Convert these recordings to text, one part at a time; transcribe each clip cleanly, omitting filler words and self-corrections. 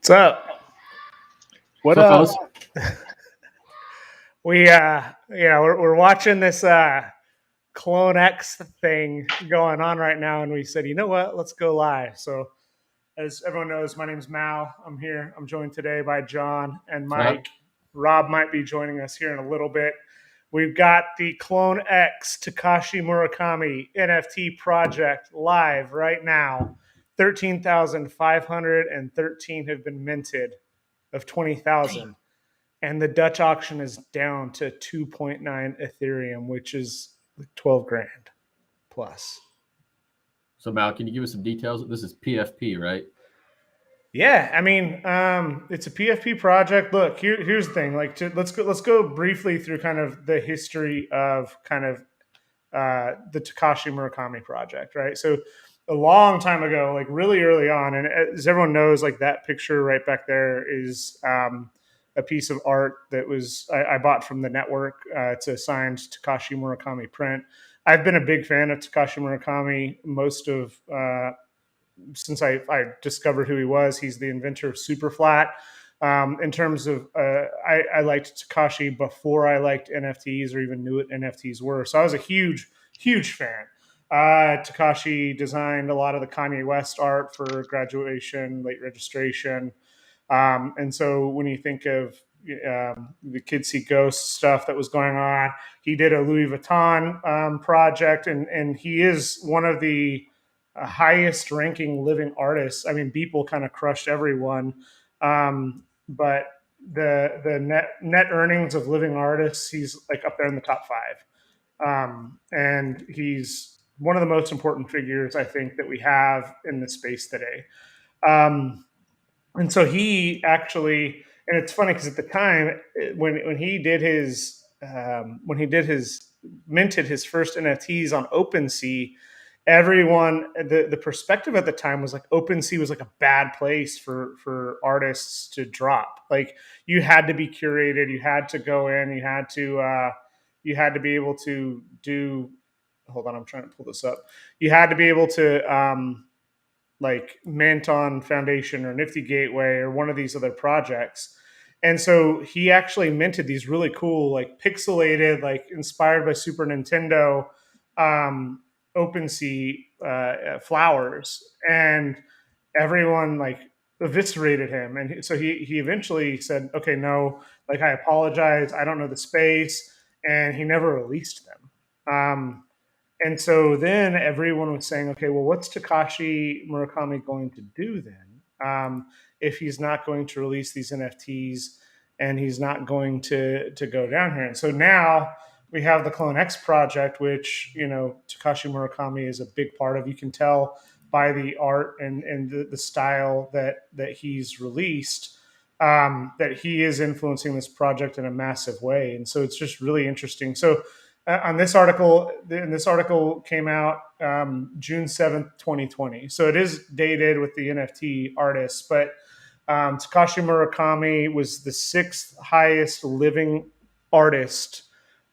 What's up? What What's up, up? fellas? We're watching this CloneX thing going on right now, and we said, you know what? Let's go live. So, as everyone knows, my name's Mal. I'm here. I'm joined today by John and Mike. Rob might be joining us here in a little bit. We've got the CloneX Takashi Murakami NFT project live right now. 13,513 have been minted of 20,000. And the Dutch auction is down to 2.9 Ethereum, which is 12 grand plus. So, Mal, can you give us some details? This is PFP, right? Yeah, I mean, it's a PFP project. Look, here's the thing. Let's go briefly through kind of the history of kind of the Takashi Murakami project, right? So, a long time ago, like really early on, and as everyone knows, like that picture right back there is a piece of art that was I bought from the network. It's a signed Takashi Murakami print. I've been a big fan of Takashi Murakami most of since I discovered who he was. He's the inventor of Superflat. In terms of, I liked Takashi before I liked NFTs or even knew what NFTs were. So I was a huge fan. Takashi designed a lot of the Kanye West art for graduation, late registration. And so when you think of the Kids See Ghosts stuff that was going on, he did a Louis Vuitton project, and he is one of the highest ranking living artists. I mean, Beeple kind of crushed everyone, but the net earnings of living artists, he's like up there in the top five, and he's one of the most important figures I think that we have in the space today. And so he actually, and it's funny because at the time when he did his minted his first NFTs on OpenSea, everyone the perspective at the time was like OpenSea was like a bad place for artists to drop. Like you had to be curated, you had to go in, you had to be able to do. Hold on, I'm trying to pull this up. You had to be able to like mint on Foundation or Nifty Gateway or one of these other projects. And so he actually minted these really cool, like pixelated, like inspired by Super Nintendo OpenSea flowers. And everyone like eviscerated him. And so he eventually said, okay, no, like I apologize. I don't know the space. And he never released them. And so then everyone was saying, okay, well, what's Takashi Murakami going to do then if he's not going to release these NFTs and he's not going to go down here? And so now we have the CloneX project, which, you know, Takashi Murakami is a big part of. You can tell by the art and the style that he's released that he is influencing this project in a massive way. And so it's just really interesting. So on this article, and this article came out June 7th, 2020. So it is dated with the NFT artists, but Takashi Murakami was the sixth highest living artist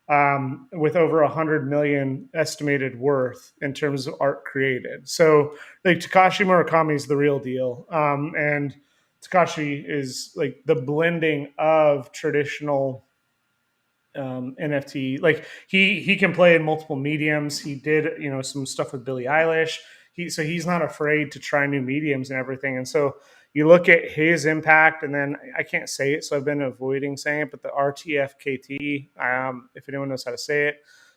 with over 100 million estimated worth in terms of art created. So like Takashi Murakami is the real deal. And Takashi is like the blending of traditional NFT. Like he can play in multiple mediums. He did, you know, some stuff with Billie Eilish. He's not afraid to try new mediums and everything. And so you look at his impact, and then I can't say it, so I've been avoiding saying it, but the Rtkft, if anyone knows how to say it,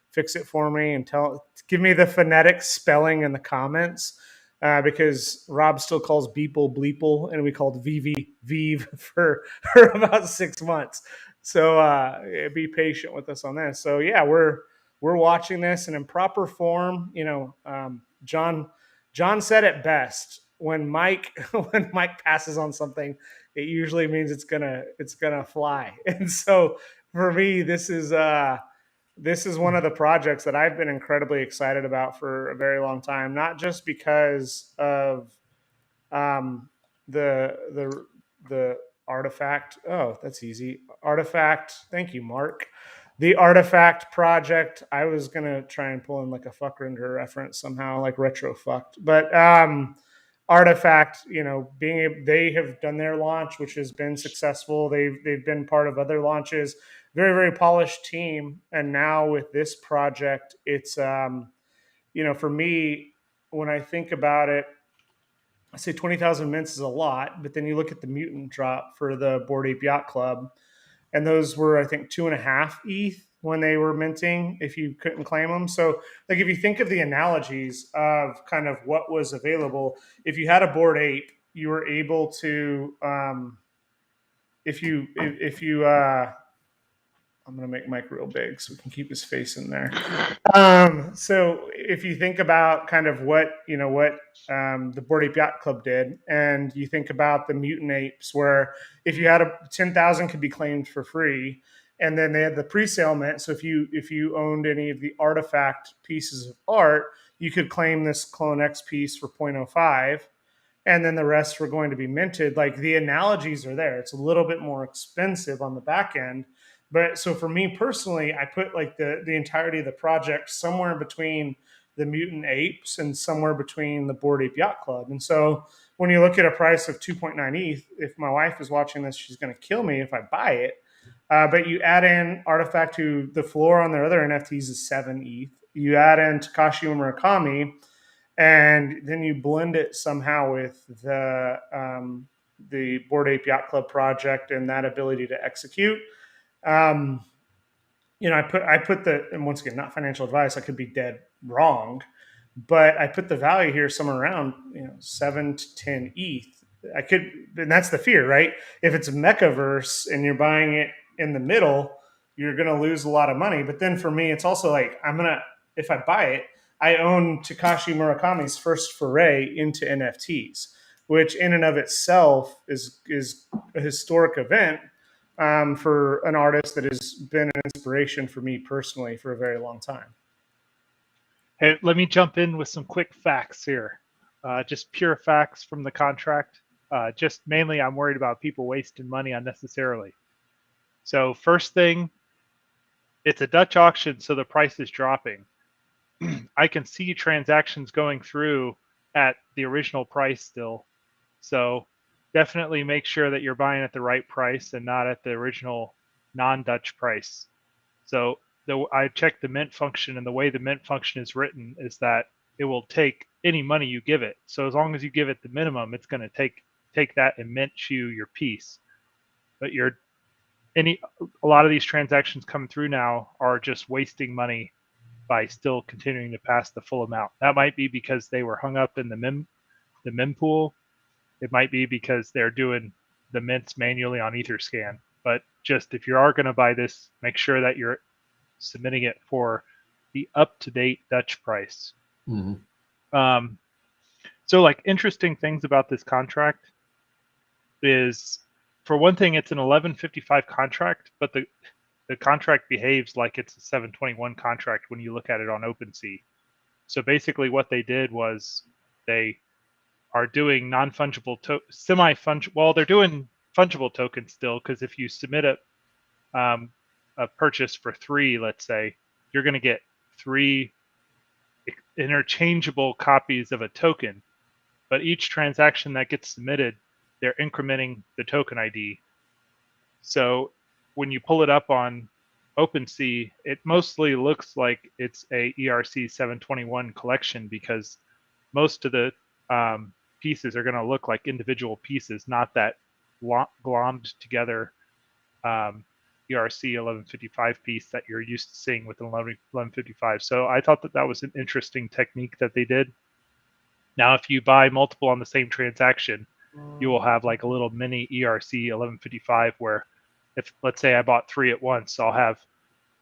fix it for me and give me the phonetic spelling in the comments. Because Rob still calls Beeple Bleeple, and we called Vive for about 6 months. So be patient with us on this. So yeah, we're watching this, and in proper form, you know, John said it best. When Mike passes on something, it usually means it's gonna fly. And so for me, this is one of the projects that I've been incredibly excited about for a very long time. Not just because of the artifact. Oh, that's easy. Artifact. Thank you, Mark. The artifact project. I was gonna try and pull in like a fuck render reference somehow, like retro fucked, but Artifact, they have done their launch, which has been successful. They've been part of other launches. Very, very polished team. And now with this project, it's for me, when I think about it, I say 20,000 mints is a lot, but then you look at the mutant drop for the Bored Ape Yacht Club, and those were, I think, 2.5 ETH when they were minting if you couldn't claim them. So, like, if you think of the analogies of kind of what was available, if you had a Bored Ape, you were able to, if you I'm going to make Mike real big so we can keep his face in there. So if you think about kind of what the Bored Ape Yacht Club did, and you think about the mutant apes, where if you had 10,000 could be claimed for free, and then they had the pre-sale mint. So if you owned any of the artifact pieces of art, you could claim this CloneX piece for 0.05. And then the rest were going to be minted. Like, the analogies are there. It's a little bit more expensive on the back end, but so for me personally, I put like the entirety of the project somewhere between the mutant apes and somewhere between the Bored Ape Yacht Club. And so when you look at a price of 2.9 ETH, if my wife is watching this, she's going to kill me if I buy it. But you add in Artifact, who the floor on their other NFTs is 7 ETH. You add in Takashi Murakami, and then you blend it somehow with the Bored Ape Yacht Club project and that ability to execute. I put and once again, not financial advice, I could be dead wrong, but I put the value here somewhere around 7 to 10 ETH. And that's the fear, right? If it's a Mechaverse and you're buying it in the middle, you're gonna lose a lot of money. But then for me, it's also like, if I buy it, I own Takashi Murakami's first foray into NFTs, which in and of itself is a historic event for an artist that has been an inspiration for me personally for a very long time. Hey, let me jump in with some quick facts here. Just pure facts from the contract. Just mainly, I'm worried about people wasting money unnecessarily. So first thing, it's a Dutch auction, so the price is dropping. I can see transactions going through at the original price still. So definitely make sure that you're buying at the right price and not at the original non-Dutch price. So I checked the mint function, and the way the mint function is written is that it will take any money you give it. So as long as you give it the minimum, it's going to take that and mint you your piece. But a lot of these transactions coming through now are just wasting money by still continuing to pass the full amount. That might be because they were hung up in the mem pool. It might be because they're doing the mints manually on Etherscan. But just if you are going to buy this, make sure that you're submitting it for the up-to-date Dutch price. Mm-hmm. So, like, interesting things about this contract is, for one thing, it's an 1155 contract, but the contract behaves like it's a 721 contract when you look at it on OpenSea. So basically what they did was they are doing non-fungible, semi-fungible, well, they're doing fungible tokens still, because if you submit a purchase for 3, let's say, you're going to get 3 interchangeable copies of a token. But each transaction that gets submitted, they're incrementing the token ID. So when you pull it up on OpenSea, it mostly looks like it's a ERC 721 collection, because most of the pieces are going to look like individual pieces, not that glommed together ERC 1155 piece that you're used to seeing with an 1155. So I thought that was an interesting technique that they did. Now, if you buy multiple on the same transaction, you will have like a little mini ERC 1155 where, if let's say I bought 3 at once, I'll have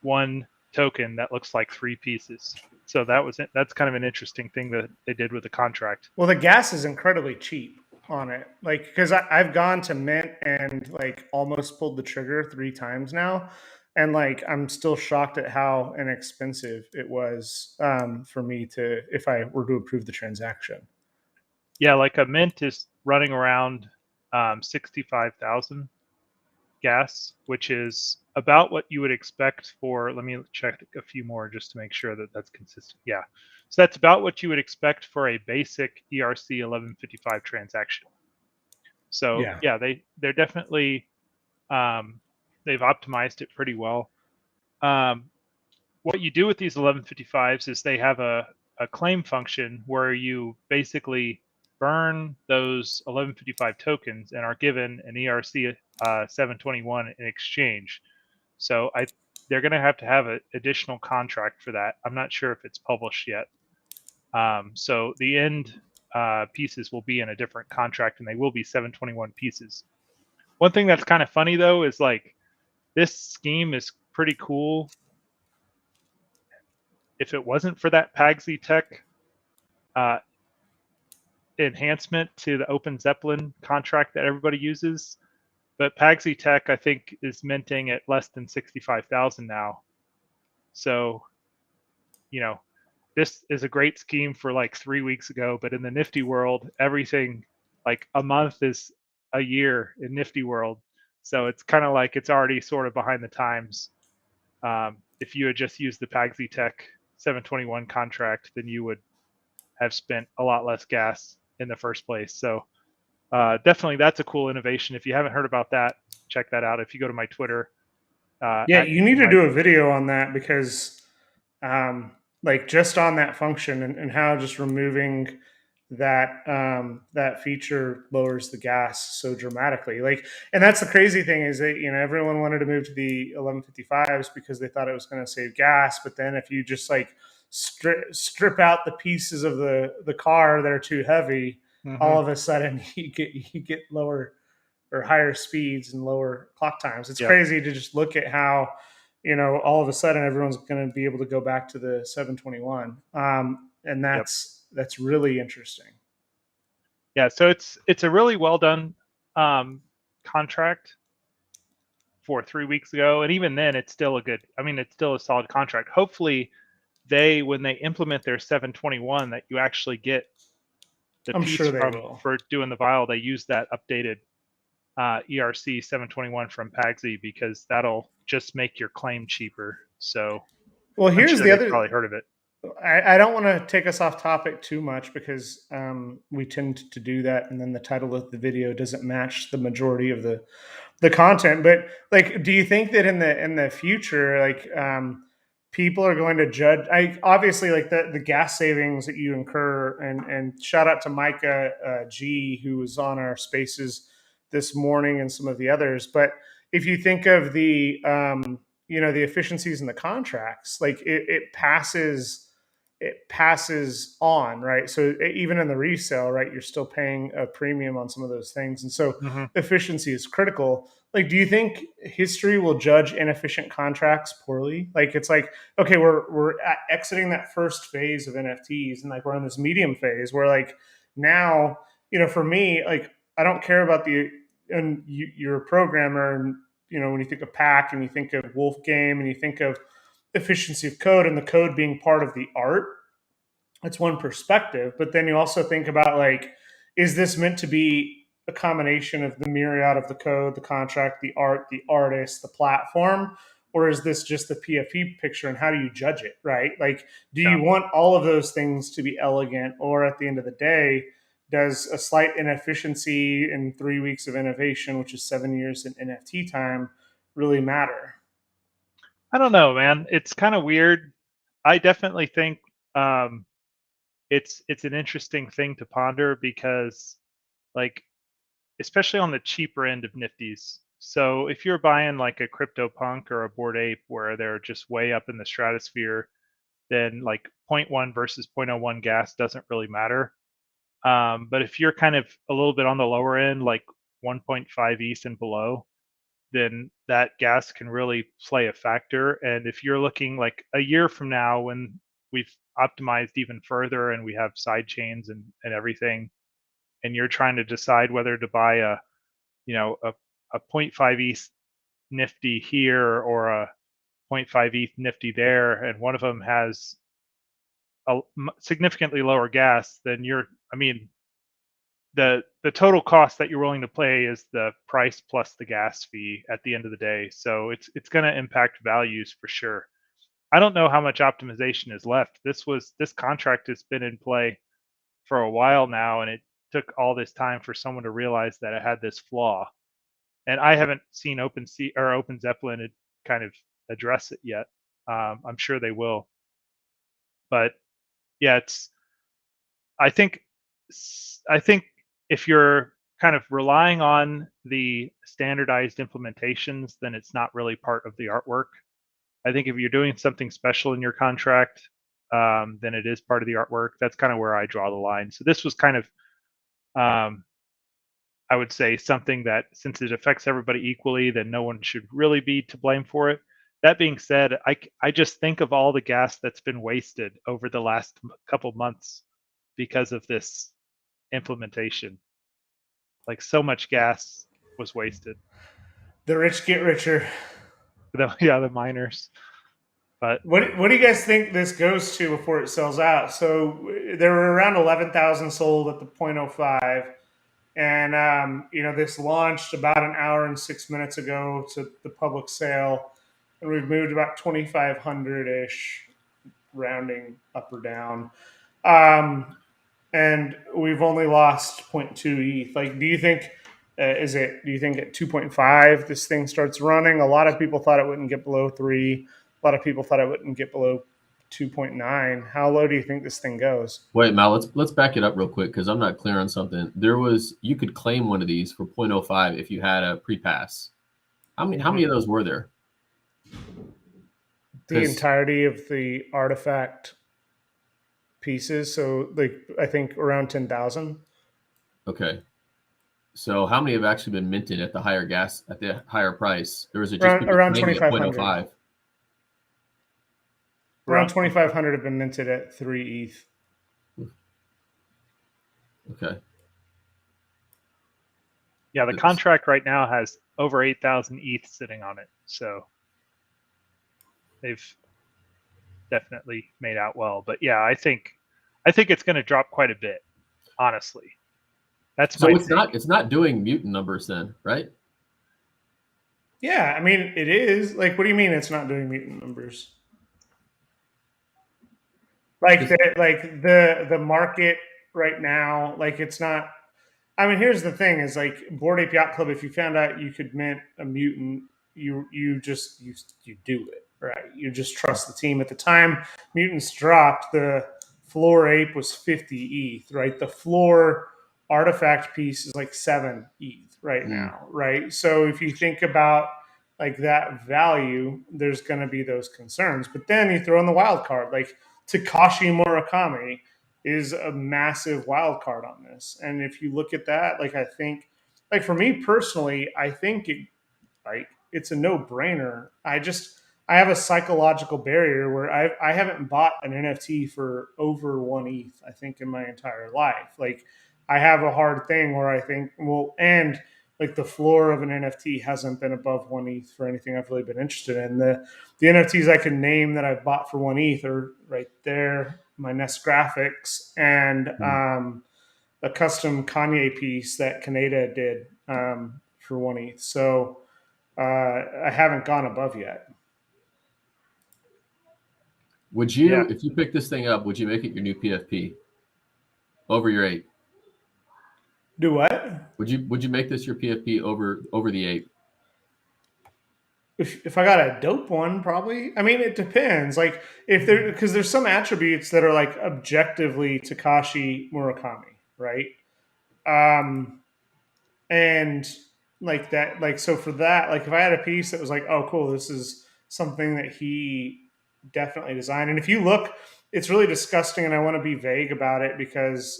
one token that looks like 3 pieces. So that's kind of an interesting thing that they did with the contract. Well, the gas is incredibly cheap on it, like, because I've gone to mint and like almost pulled the trigger 3 times now, and like I'm still shocked at how inexpensive it was for me if I were to approve the transaction. Yeah, like a mint is running around 65,000, gas, which is about what you would expect for, let me check a few more just to make sure that that's consistent. Yeah. So that's about what you would expect for a basic ERC 1155 transaction. So yeah, they're definitely, they've optimized it pretty well. What you do with these 1155s is they have a claim function where you basically burn those 1155 tokens and are given an ERC 721 in exchange. So they're going to have an additional contract for that. I'm not sure if it's published yet. So the end pieces will be in a different contract, and they will be 721 pieces. One thing that's kind of funny though is like this scheme is pretty cool. If it wasn't for that Pagsy Tech enhancement to the Open Zeppelin contract that everybody uses, but Pagsy Tech I think is minting at less than 65,000 now. So, you know, this is a great scheme for like 3 weeks ago, but in the Nifty world, everything like a month is a year in Nifty world. So it's kind of like it's already sort of behind the times. If you had just used the Pagsy Tech 721 contract, then you would have spent a lot less gas in the first place. So definitely that's a cool innovation. If you haven't heard about that, check that out. If you go to my Twitter. Yeah, you need to do a video on that because like just on that function and how just removing that that feature lowers the gas so dramatically. Like, and that's the crazy thing is that, you know, everyone wanted to move to the 1155s because they thought it was going to save gas. But then if you just like strip out the pieces of the car that are too heavy, all of a sudden you get lower or higher speeds and lower clock times. It's crazy to just look at how, you know, all of a sudden everyone's going to be able to go back to the 721. And that's really interesting. Yeah, so it's a really well done contract for 3 weeks ago, and even then, it's still it's still a solid contract. Hopefully, when they implement their 721, that you actually get the piece for doing the vial. They use that updated ERC 721 from Pagsy because that'll just make your claim cheaper. So, well, here's the other. Probably heard of it. I don't want to take us off topic too much because we tend to do that, and then the title of the video doesn't match the majority of the content. But like, do you think that in the future, like, people are going to judge? Obviously, like the gas savings that you incur, and shout out to Micah G, who was on our spaces this morning, and some of the others. But if you think of the you know, the efficiencies in the contracts, like it passes on, right? So even in the resale, right, you're still paying a premium on some of those things. And so efficiency is critical. Like, do you think history will judge inefficient contracts poorly? Like, it's like, okay, we're exiting that first phase of NFTs, and like we're in this medium phase where like now, you know, for me, like I don't care about you're a programmer, and you know, when you think of Pack and you think of Wolf Game and you think of efficiency of code and the code being part of the art, that's one perspective. But then you also think about like, is this meant to be a combination of the myriad of the code, the contract, the art, the artist, the platform, or is this just the PFP picture, and how do you judge it, right? Like, do you want all of those things to be elegant, or at the end of the day, does a slight inefficiency in 3 weeks of innovation, which is 7 years in NFT time, really matter? I don't know, man. It's kind of weird. I definitely think it's an interesting thing to ponder because, like, especially on the cheaper end of Nifties. So if you're buying like a CryptoPunk or a Bored Ape where they're just way up in the stratosphere, then like 0.1 versus 0.01 gas doesn't really matter. But if you're kind of a little bit on the lower end, like 1.5 ETH and below, then that gas can really play a factor. And if you're looking like a year from now when we've optimized even further and we have side chains and everything, and you're trying to decide whether to buy a 0.5 ETH Nifty here or a 0.5 ETH Nifty there, and one of them has a significantly lower gas, then the total cost that you're willing to pay is the price plus the gas fee at the end of the day. So it's going to impact values for sure. I don't know how much optimization is left. This contract has been in play for a while now, and it took all this time for someone to realize that it had this flaw. And I haven't seen OpenSea or Open Zeppelin kind of address it yet. I'm sure they will. But yeah, I think if you're kind of relying on the standardized implementations, then it's not really part of the artwork. I think if you're doing something special in your contract, then it is part of the artwork. That's kind of where I draw the line. So this was kind of, I would say, something that, since it affects everybody equally, then no one should really be to blame for it. That being said, I just think of all the gas that's been wasted over the last couple months because of this implementation. Like, so much gas was wasted. The rich get richer. The miners. But what do you guys think this goes to before it sells out? So there were around 11,000 sold at the 0.05, and this launched about an hour and 6 minutes ago to the public sale, and we've moved about 2,500 ish, rounding up or down. And we've only lost 0.2 ETH. Like, do you think do you think at 2.5 this thing starts running? A lot of people thought it wouldn't get below 3. A lot of people thought it wouldn't get below 2.9. How low do you think this thing goes? Wait, Mal, let's back it up real quick because I'm not clear on something. You could claim one of these for 0.05 if you had a pre-pass. How many of those were there? The entirety of the artifact pieces. So, like, I think around 10,000. Okay. So how many have actually been minted at the higher price? Or is it just around 2,500? Around 2,500 have been minted at 3 ETH. Okay. Yeah, the contract right now has over 8,000 ETH sitting on it. So they've definitely made out well. But yeah, I think it's going to drop quite a bit, honestly. That's so it's not doing mutant numbers then, right? Yeah, I mean, it is. Like, what do you mean it's not doing mutant numbers? Like the market right now, like, it's not. I mean, here's the thing: is like Bored Ape Yacht Club. If you found out you could mint a mutant, you do it, right? You just trust the team. At the time mutants dropped, the floor ape was 50 ETH, right? The floor artifact piece is like 7 ETH right now, right? So if you think about like that value, there's going to be those concerns. But then you throw in the wild card, like Takashi Murakami is a massive wild card on this. And if you look at that, like, I think, like, for me personally, I think it's a no-brainer. I have a psychological barrier where I haven't bought an NFT for over 1 ETH, I think, in my entire life. Like, I have a hard thing where I think, and like the floor of an NFT hasn't been above 1 ETH for anything I've really been interested in. The NFTs I can name that I've bought for 1 ETH are right there, my Nest graphics, and a custom Kanye piece that Kaneda did for 1 ETH. So I haven't gone above yet. Would you, if you pick this thing up, would you make it your new PFP over your ape? Do what? Would you make this your PFP over the ape? If I got a dope one, probably. I mean, it depends. Like, because there's some attributes that are like objectively Takashi Murakami, right? And like that, like, so for that, like, if I had a piece that was like, oh, cool, this is something that he definitely designed. And if you look, it's really disgusting, and I want to be vague about it because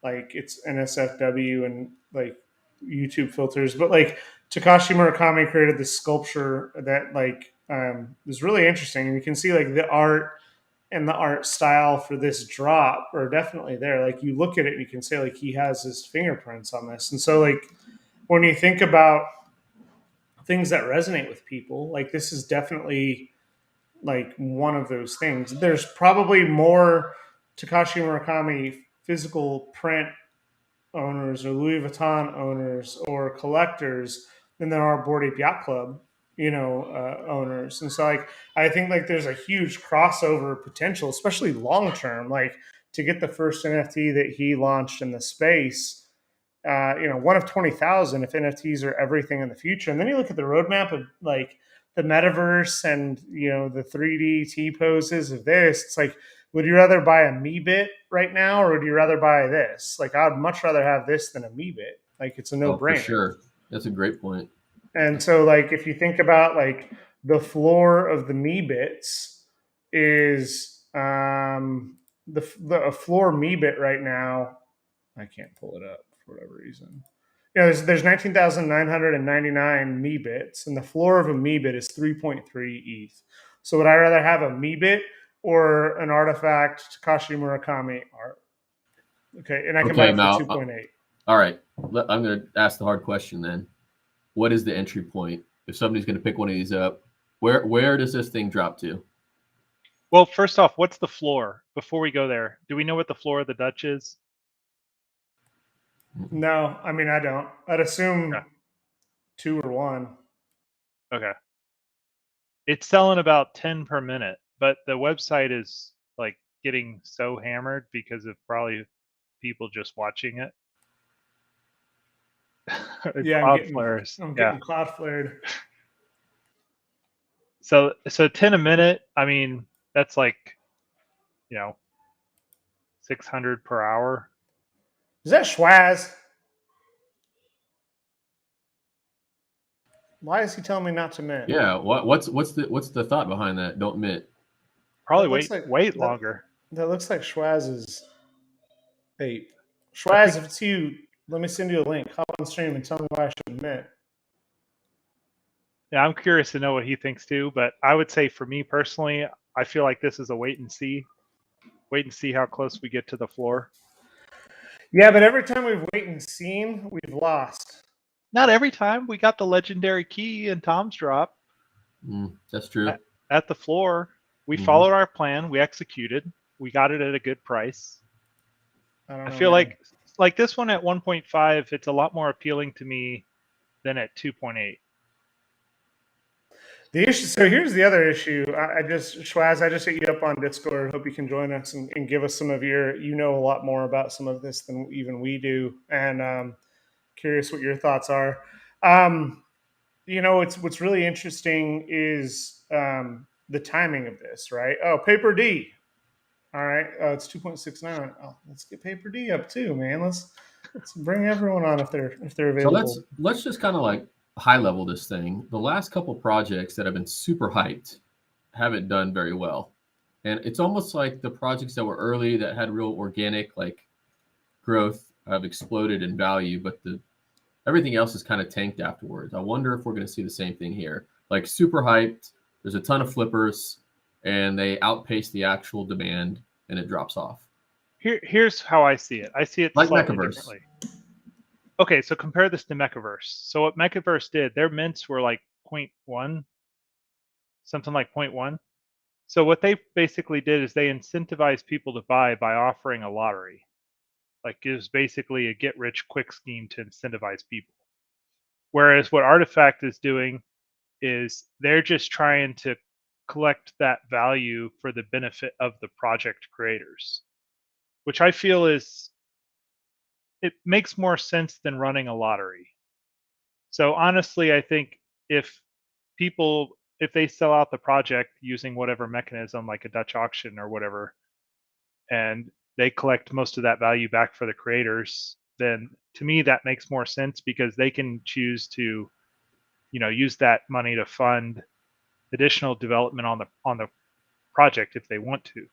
like, it's NSFW and like YouTube filters, but like Takashi Murakami created this sculpture that like is really interesting, and you can see like the art and the art style for this drop are definitely there. Like, you look at it and you can say like he has his fingerprints on this. And so like when you think about things that resonate with people, like, this is definitely like one of those things. There's probably more Takashi Murakami physical print owners or Louis Vuitton owners or collectors than there are Bored Ape Yacht Club, owners. And so like I think like there's a huge crossover potential, especially long term. Like to get the first NFT that he launched in the space, one of 20,000 if NFTs are everything in the future. And then you look at the roadmap of like the metaverse and the 3D T poses of this. It's like, would you rather buy a Meebit right now, or would you rather buy this? Like, I'd much rather have this than a Meebit. Like, it's a no Oh, for brainer. sure. That's a great point. And so, like, if you think about like the floor of the Meebits is a floor Meebit right now. I can't pull it up for whatever reason. There's 19,999 Meebits, and the floor of a Meebit is 3.3 ETH. So would I rather have a Meebit or an artifact Takashi Murakami art? Okay, and I can buy it for now 2.8. All right, I'm going to ask the hard question then. What is the entry point if somebody's going to pick one of these up? Where does this thing drop to? Well, first off, what's the floor? Before we go there, do we know what the floor of the Dutch is? No, I mean, I don't. I'd assume Okay. 2 or 1. Okay. It's selling about 10 per minute, but the website is like getting so hammered because of probably people just watching it. Yeah, Cloudflares. I'm getting cloud flared. So 10 a minute, I mean, that's like, 600 per hour. Is that Schwaz? Why is he telling me not to mint? Yeah, what's the thought behind that? Don't mint. Probably That wait longer. That looks like Schwaz's ape. Schwaz, if it's you, let me send you a link. Hop on stream and tell me why I should mint. Yeah, I'm curious to know what he thinks too, but I would say for me personally, I feel like this is a wait and see. Wait and see how close we get to the floor. Yeah, but every time we've wait and seen, we've lost. Not every time. We got the legendary key in Tom's drop. That's true. At the floor, we followed our plan. We executed. We got it at a good price. I feel like this one at 1.5, it's a lot more appealing to me than at 2.8. The issue. So here's the other issue. Schwaz, I just hit you up on Discord. Hope you can join us and give us some of your. You know a lot more about some of this than even we do, and curious what your thoughts are. What's really interesting is the timing of this, right? Oh, Paper D. All right, it's 2.69. Oh, let's get Paper D up too, man. Let's bring everyone on if they're available. So let's just kind of like high level this thing. The last couple projects that have been super hyped haven't done very well, and it's almost like the projects that were early that had real organic like growth have exploded in value, but everything else is kind of tanked afterwards. I wonder if we're going to see the same thing here. Like super hyped, there's a ton of flippers, and they outpace the actual demand, and it drops off. Here's how I see it. I see it like slightly Metaverse. differently. Okay, so compare this to Metaverse. So what Metaverse did, their mints were like 0.1, something like 0.1. So what they basically did is they incentivized people to buy by offering a lottery. Like it was basically a get rich quick scheme to incentivize people. Whereas what Artifact is doing is they're just trying to collect that value for the benefit of the project creators, which I feel it makes more sense than running a lottery. So honestly, I think if they sell out the project using whatever mechanism like a Dutch auction or whatever, and they collect most of that value back for the creators, then to me that makes more sense because they can choose to, use that money to fund additional development on the project if they want to.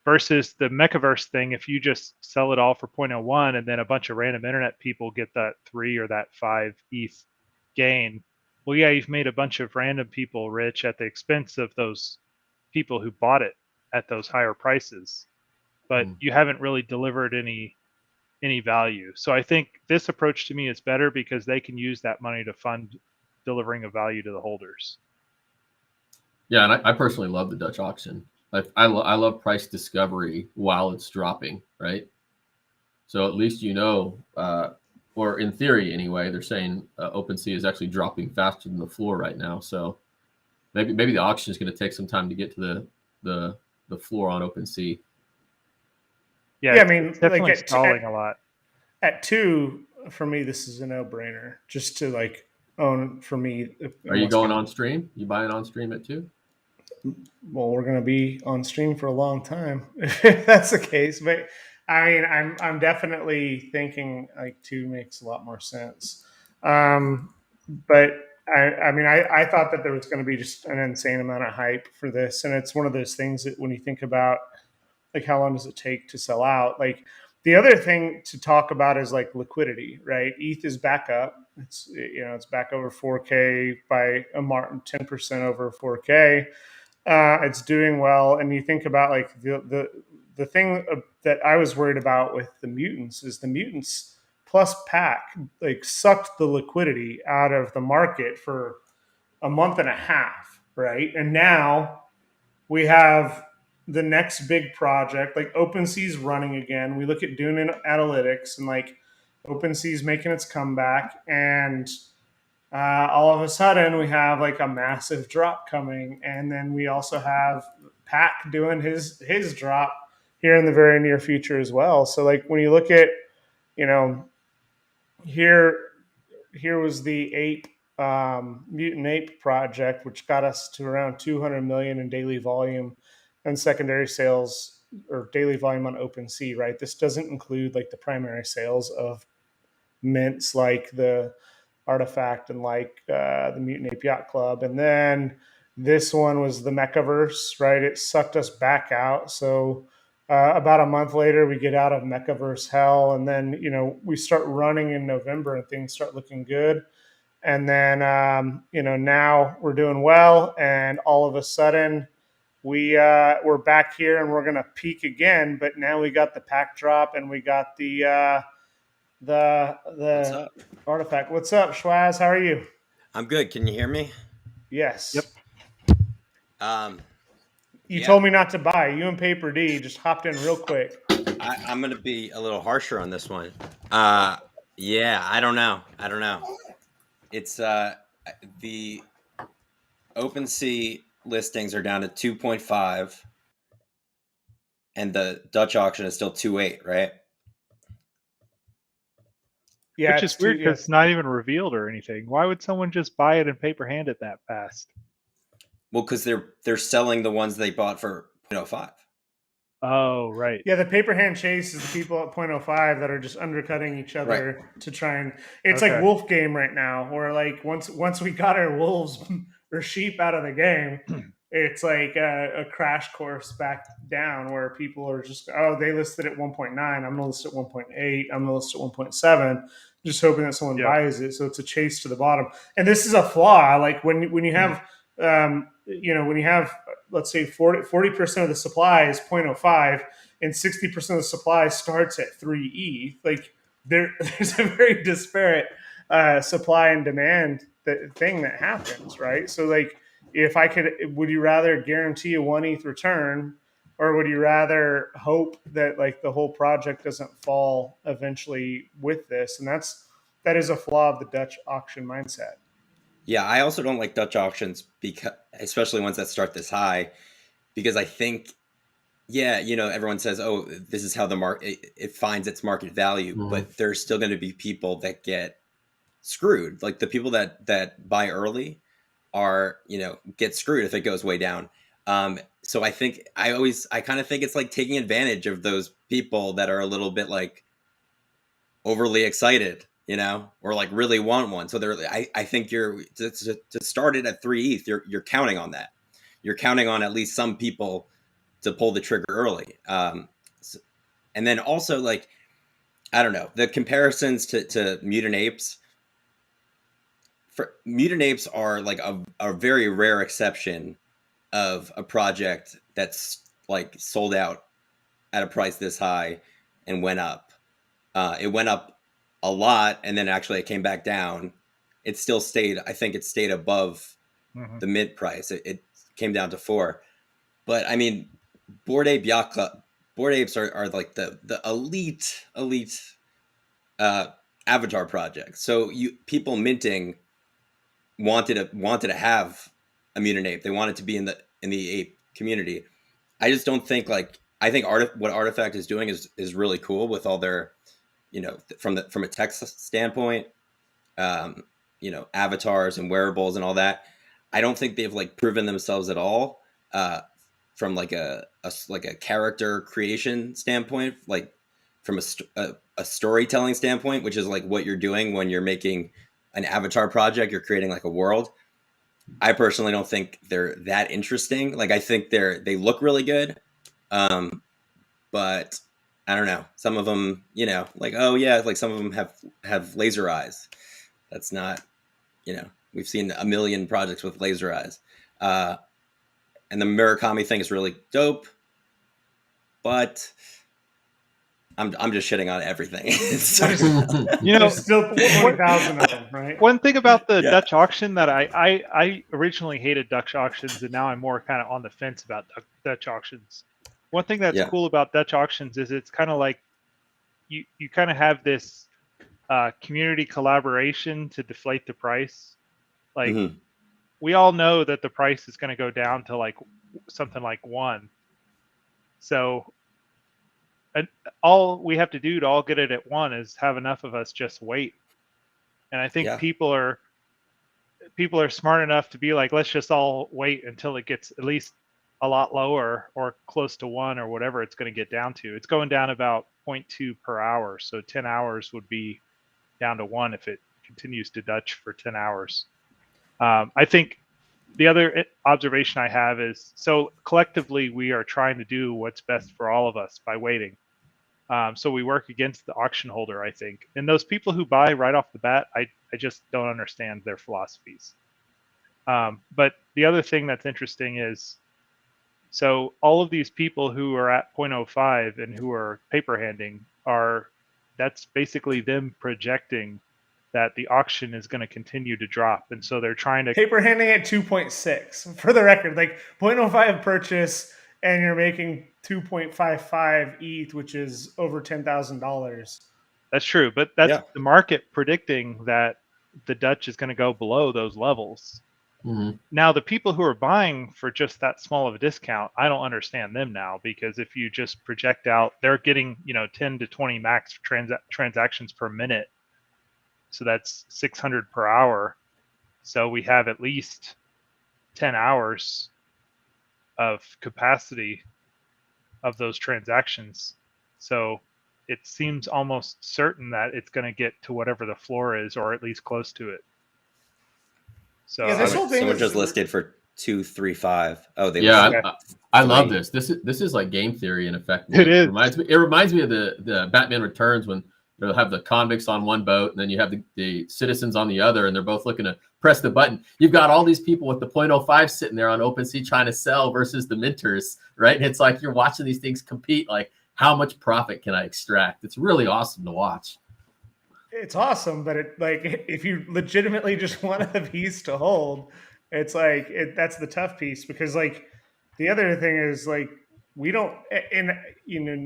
Versus the Mechaverse thing, if you just sell it all for 0.01 and then a bunch of random internet people get that 3 or that 5 ETH gain, well, yeah, you've made a bunch of random people rich at the expense of those people who bought it at those higher prices, but you haven't really delivered any value. So I think this approach to me is better because they can use that money to fund delivering a value to the holders. Yeah, and I personally love the Dutch auction. I love price discovery while it's dropping, right? So at least or in theory anyway, they're saying OpenSea is actually dropping faster than the floor right now. So maybe the auction is going to take some time to get to the floor on OpenSea. Yeah, I mean, it's definitely stalling a lot. At 2, for me, this is a no-brainer. Just to like own for me. Are you going on stream? You buying on stream at 2? Well, we're going to be on stream for a long time if that's the case. But I mean, I'm definitely thinking like 2 makes a lot more sense. But I thought that there was going to be just an insane amount of hype for this, and it's one of those things that when you think about like how long does it take to sell out, like the other thing to talk about is like liquidity, right? ETH is back up. It's back over 4K by a 10% over 4K. It's doing well, and you think about like the thing that I was worried about with the mutants is the mutants plus pack like sucked the liquidity out of the market for a month and a half, right? And now we have the next big project, like OpenSea's running again. We look at Dune Analytics, and like OpenSea's making its comeback, and all of a sudden we have like a massive drop coming, and then we also have Pack doing his drop here in the very near future as well. So like when you look at, here was the Mutant Ape project, which got us to around 200 million in daily volume and secondary sales or daily volume on OpenSea, right? This doesn't include like the primary sales of mints like the Artifact and like the Mutant Ape Yacht Club. And then this one was the Metaverse, right? It sucked us back out. So about a month later, we get out of Metaverse hell. And then, we start running in November and things start looking good. And then, now we're doing well. And all of a sudden, we're back here and we're going to peak again. But now we got the pack drop and we got the Artifact. What's up, Schwaz? How are you? I'm good. Can you hear me? Yes. Yep. You told me not to buy. You and Paper D just hopped in real quick. I'm going to be a little harsher on this one. Yeah, I don't know. It's the OpenSea listings are down to 2.5, and the Dutch auction is still 2.8, right? Yeah, which is weird because it's not even revealed or anything. Why would someone just buy it and paper hand it that fast? Well, because they're selling the ones they bought for 0.05. Oh, right. Yeah, the paper hand chase is the people at 0.05 that are just undercutting each other to try and. It's like wolf game right now, where like once we got our wolves or sheep out of the game, it's like a crash course back down where people are just, they listed at 1.9. I'm going to list at 1.8. I'm going to list at 1.7, just hoping that someone buys it. So it's a chase to the bottom. And this is a flaw. Like when you have, when you have, let's say 40% of the supply is 0.05 and 60% of the supply starts at 3 ETH, like there's a very disparate supply and demand thing that happens, right? So like, if I could, would you rather guarantee a 1 ETH return, or would you rather hope that like the whole project doesn't fall eventually with this? And that is a flaw of the Dutch auction mindset. Yeah, I also don't like Dutch auctions, because especially ones that start this high, because I think, everyone says, oh, this is how the market it finds its market value, but there's still going to be people that get screwed, like the people that buy early are, get screwed if it goes way down. So I think I kind of think it's like taking advantage of those people that are a little bit like overly excited, or like really want one. So I think you're to start it at 3 ETH, you're counting on that. You're counting on at least some people to pull the trigger early. And then also, like, I don't know, the comparisons to Mutant Apes. Mutant Apes are like a very rare exception of a project that's like sold out at a price this high and went up. It went up a lot, and then actually it came back down. It still stayed, I think it stayed above the mid price. It came down to 4. But I mean, Bored Ape Yacht Club, Bored Apes are like the elite avatar project. So people minting wanted to have a mutant ape. They wanted to be in the ape community. I just don't think like I think what Artifact is doing is really cool with all their, from a tech standpoint, avatars and wearables and all that. I don't think they've like proven themselves at all from like a character creation standpoint, like from a storytelling standpoint, which is like what you're doing when you're making an avatar project. You're creating like a world. I personally don't think they're that interesting. Like I think they look really good, but I don't know. Some of them, like oh yeah, like some of them have laser eyes. That's not, we've seen a million projects with laser eyes, and the Murakami thing is really dope, but I'm just shitting on everything. There's still 20,000 of them, right? One thing about the Dutch auction that I originally hated Dutch auctions, and now I'm more kind of on the fence about Dutch auctions. One thing that's cool about Dutch auctions is it's kind of like you kind of have this community collaboration to deflate the price. Like we all know that the price is going to go down to like something like 1. So all we have to do to all get it at 1 is have enough of us just wait. And I think people are smart enough to be like, let's just all wait until it gets at least a lot lower or close to 1 or whatever it's going to get down to. It's going down about 0.2 per hour. So 10 hours would be down to 1 if it continues to Dutch for 10 hours. I think the other observation I have is, so collectively we are trying to do what's best for all of us by waiting. So we work against the auction holder, I think. And those people who buy right off the bat, I just don't understand their philosophies. But the other thing that's interesting is, so all of these people who are at 0.05 and who are paper handing that's basically them projecting that the auction is going to continue to drop. And so they're trying to paper handing at 2.6 for the record, like 0.05 purchase, and you're making 2.55 ETH, which is over $10,000. That's true, but that's the market predicting that the Dutch is going to go below those levels. Now, the people who are buying for just that small of a discount, I don't understand them now, because if you just project out, they're getting 10 to 20 max transactions per minute. So that's 600 per hour. So we have at least 10 hours of capacity of those transactions. So it seems almost certain that it's going to get to whatever the floor is, or at least close to it. So this whole thing someone just listed for 235. Oh, they I love this. This is like game theory in effect. It is. It reminds me of the Batman Returns, when you'll have the convicts on one boat and then you have the citizens on the other, and they're both looking to press the button. You've got all these people with the 0.05 sitting there on OpenSea trying to sell versus the minters, right? And it's like you're watching these things compete, like how much profit can I extract? It's really awesome to watch. It's awesome, but if you legitimately just want a piece to hold, it's like that's the tough piece, because like the other thing is like we don't, and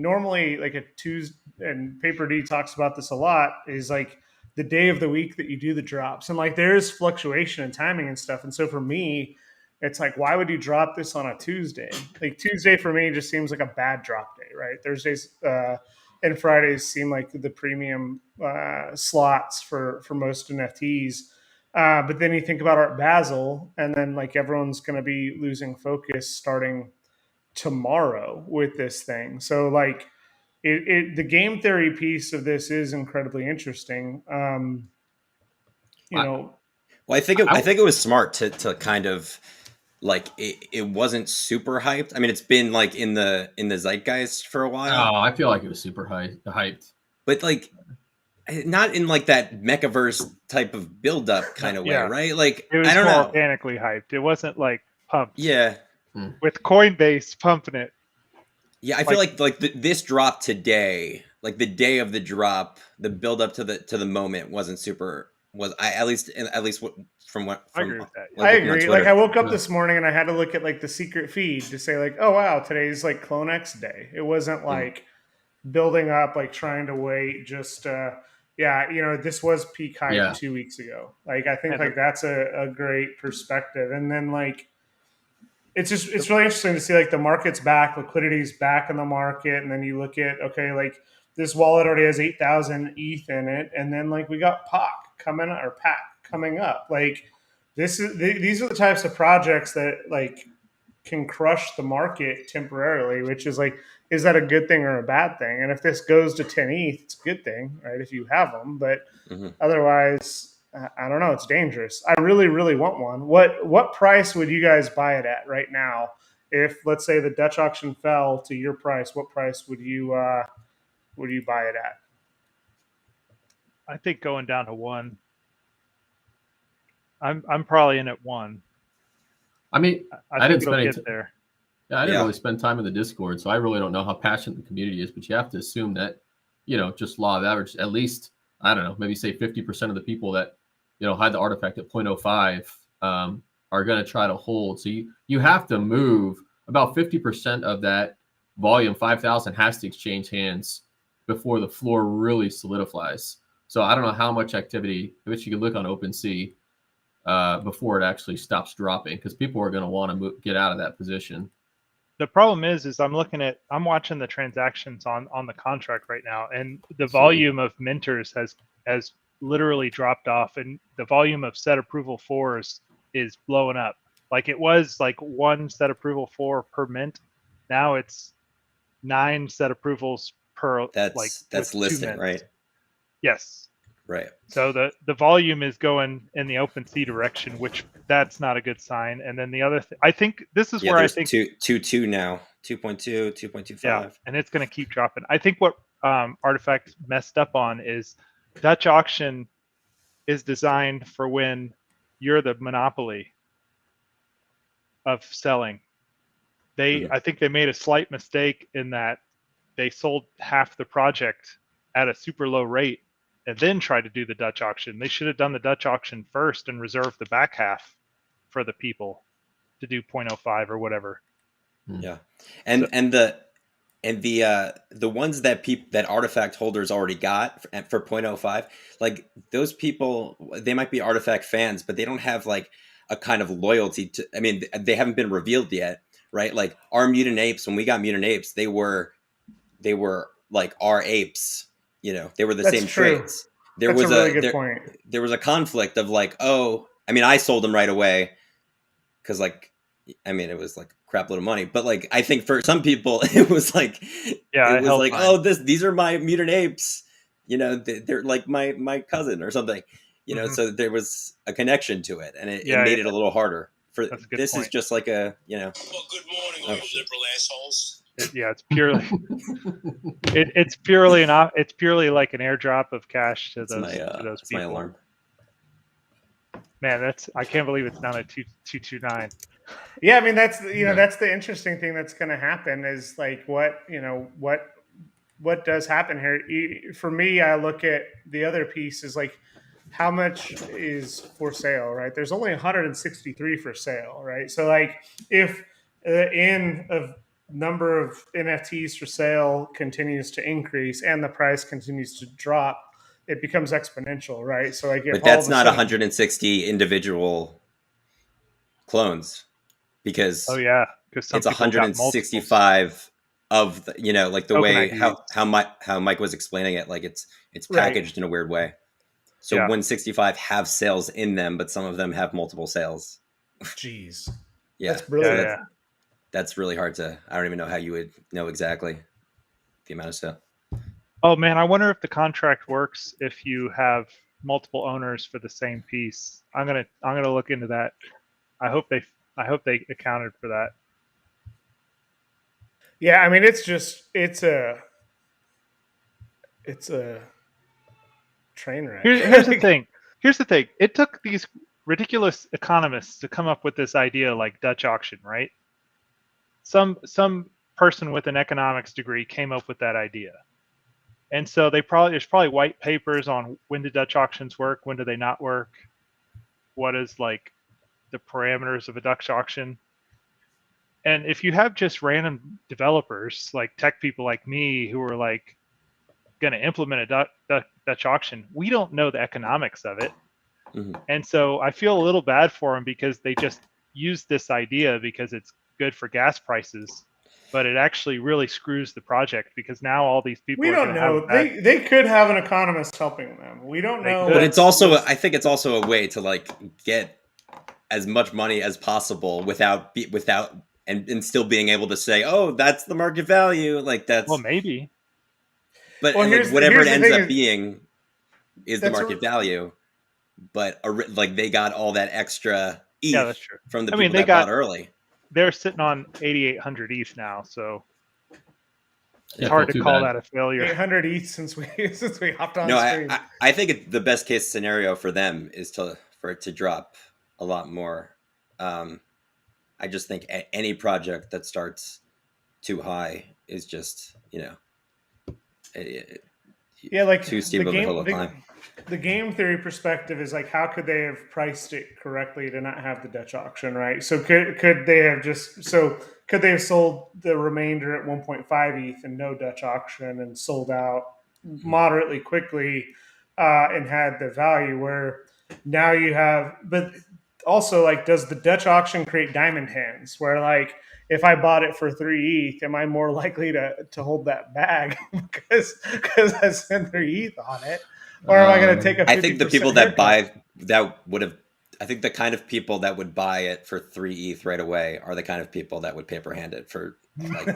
normally like a Tuesday, and Paper D talks about this a lot, is like the day of the week that you do the drops, and like there's fluctuation and timing and stuff. And so for me, it's like, why would you drop this on a Tuesday? Like Tuesday for me just seems like a bad drop day, right? Thursdays and Fridays seem like the premium slots for most NFTs. But then you think about Art Basel, and then like everyone's going to be losing focus starting tomorrow with this thing. So like the game theory piece of this is incredibly interesting. Well, I think it was smart to kind of like it wasn't super hyped. I mean, it's been like in the zeitgeist for a while. Oh, I feel like it was super hyped, but like not in like that Metaverse type of build up kind of way, right? Like it was I don't know, organically hyped. It wasn't like pumped. Yeah, with Coinbase pumping it. Yeah, I feel like this drop today, like the day of the drop, the build up to the moment wasn't super was I at least from what I agree with that. I looking on agree. Like Twitter. I woke up this morning and I had to look at like the secret feed to say like, oh wow, today's like CloneX day. It wasn't like building up, like trying to wait. Just yeah, you know, this was peak hype Yeah. 2 weeks ago. Like I think And like that's a great perspective. And then like it's really interesting to see like the market's back, liquidity's back in the market, and then you look at okay, like this wallet already has 8,000 ETH in it, and then like we got PAC coming up. Like these are the types of projects that like can crush the market temporarily, which is like, is that a good thing or a bad thing? And if this goes to 10 ETH, it's a good thing, right? If you have them, but otherwise, I don't know. It's dangerous. I really, really want one. What price would you guys buy it at right now? If let's say the Dutch auction fell to your price, what price would you buy it at? I think going down to 1. I'm probably in at 1. I mean, I didn't think it'll spend get there. Yeah, I didn't really spend time in the Discord, so I really don't know how passionate the community is. But you have to assume that, you know, just law of average, at least, I don't know, maybe say 50% of the people that, you know, hide the artifact at 0.05 are going to try to hold. So you have to move about 50% of that volume, 5,000, has to exchange hands before the floor really solidifies. So I don't know how much activity, which you can look on OpenSea before it actually stops dropping, because people are going to want to get out of that position. The problem is I'm watching the transactions on the contract right now, and the volume of minters has literally dropped off, and the volume of set approval 4s is blowing up. Like it was like 1 set approval 4 per mint. Now it's 9 set approvals per. That's listing, right? Yes. Right. So the volume is going in the OpenSea direction, which that's not a good sign. And then the other I think this is where I think 2.2 now, 2.2, 2.25. Yeah, and it's going to keep dropping. I think what Artifact messed up on is Dutch auction is designed for when you're the monopoly of selling. I think they made a slight mistake in that they sold half the project at a super low rate and then tried to do the Dutch auction. They should have done the Dutch auction first and reserved the back half for the people to do 0.05 or whatever. Yeah, and the ones that Artifact holders already got for 0.05, like those people, they might be Artifact fans, but they don't have like a kind of loyalty to. I mean, they haven't been revealed yet, right? Like our mutant apes, when we got mutant apes, they were like our apes. You know, they were the same traits. There was a really good point. There was a conflict of like, oh, I mean, I sold them right away because like, I mean, it was like crap load of money, but like, I think for some people it was like, oh, these are my mutant apes. You know, they're like my cousin or something. You know, so there was a connection to it, and it made it a little harder. For this point. Is just like a, you know. Well, good morning, all you liberal assholes. It's purely it's purely like an airdrop of cash to those people. My alarm. Man, I can't believe it's down at 229. Yeah, I mean that's that's the interesting thing that's going to happen is like what does happen here. For me, I look at the other piece is like how much is for sale, right? There's only 163 for sale, right? So like if the number of NFTs for sale continues to increase and the price continues to drop, it becomes exponential, right? So I get, but that's not 160 individual clones, because because it's 165 of the, you know, like the way how Mike was explaining it, like it's packaged in a weird way. So 165 have sales in them, but some of them have multiple sales. Jeez, that's brilliant. That's really hard to. I don't even know how you would know exactly the amount of stuff. Oh man, I wonder if the contract works if you have multiple owners for the same piece. I'm gonna look into that. I hope they accounted for that. Yeah, I mean it's a train wreck. Here's the thing. It took these ridiculous economists to come up with this idea like Dutch auction, right? Some person with an economics degree came up with that idea. And so there's probably white papers on when do Dutch auctions work, when do they not work, what is like the parameters of a Dutch auction. And if you have just random developers like tech people like me who are like going to implement a Dutch auction, we don't know the economics of it. Mhm. And so I feel a little bad for them because they just use this idea because it's good for gas prices, but it actually really screws the project because now all these people We are don't going to have know. bad, They could have an economist helping them. We don't They know. could. But it's also, I think it's also a way to like get as much money as possible without and still being able to say, oh, that's the market value. Like that's, well, maybe. but Well, and, like here's whatever it the ends thing up is- being is the That's market value. But like they got all that extra ETH Yeah, that's true. from the I people mean, they that got- bought early. They're sitting on 8,800 ETH now, so it's Yeah, hard to too call bad. that a failure. 800 ETH since we hopped on No, stream. I think the best case scenario for them is for it to drop a lot more. I just think any project that starts too high is just, Yeah, like too steep of a hill to climb. the game theory perspective is like, how could they have priced it correctly to not have the Dutch auction, right? So could they have could they have sold the remainder at 1.5 ETH and no Dutch auction and sold out moderately quickly and had the value where now you have, but also like, does the Dutch auction create diamond hands where like, if I bought it for 3 ETH, am I more likely to hold that bag because I spent 3 ETH on it, or am I going to take a 50% I think the people that haircut? I think the kind of people that would buy it for 3 ETH right away are the kind of people that would paper hand it for like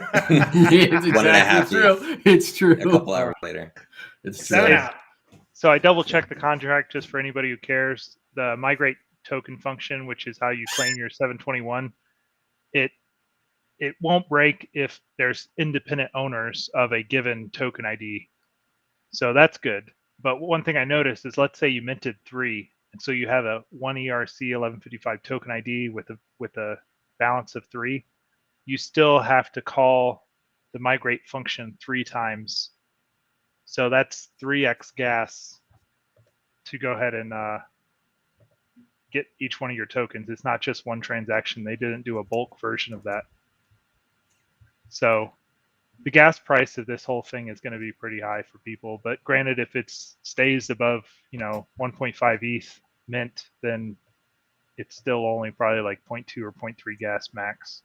It's one and a half true. It's true. a couple hours later. It's true. 7 out. So I double checked the contract just for anybody who cares. The migrate token function, which is how you claim your 721, it won't break if there's independent owners of a given token ID. So that's good. But one thing I noticed is, let's say you minted 3, and so you have a 1 ERC 1155 token ID with a balance of 3. You still have to call the migrate function 3 times. So that's 3x gas to go ahead and get each one of your tokens. It's not just one transaction. They didn't do a bulk version of that. So the gas price of this whole thing is going to be pretty high for people. But granted, if it stays above, 1.5 ETH mint, then it's still only probably like 0.2 or 0.3 gas max.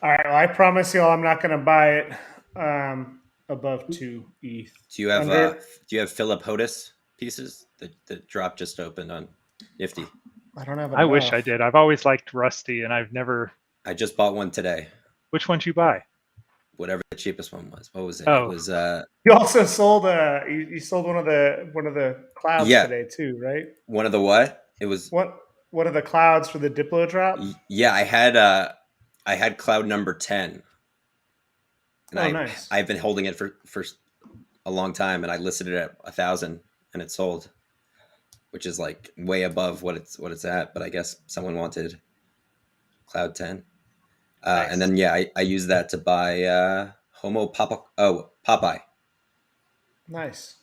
All right. Well, I promise y'all, I'm not going to buy it above 2 ETH. Do you have Under- Philip Hodis pieces? The drop just opened on Nifty. I don't have. I wish enough. I did. I've always liked Rusty, and I've never. I just bought one today. Which one did you buy? Whatever the cheapest one was. What was it? Oh. It was You also sold you sold one of the clouds today too, right? one of the what? It was one of the clouds for the Diplo drop. Yeah, I had cloud number 10. And nice. I've been holding it for a long time, and I listed it at 1,000 and it sold, which is like way above what it's at, but I guess someone wanted cloud 10. Nice. And then I used that to buy Homo Popeye. Nice.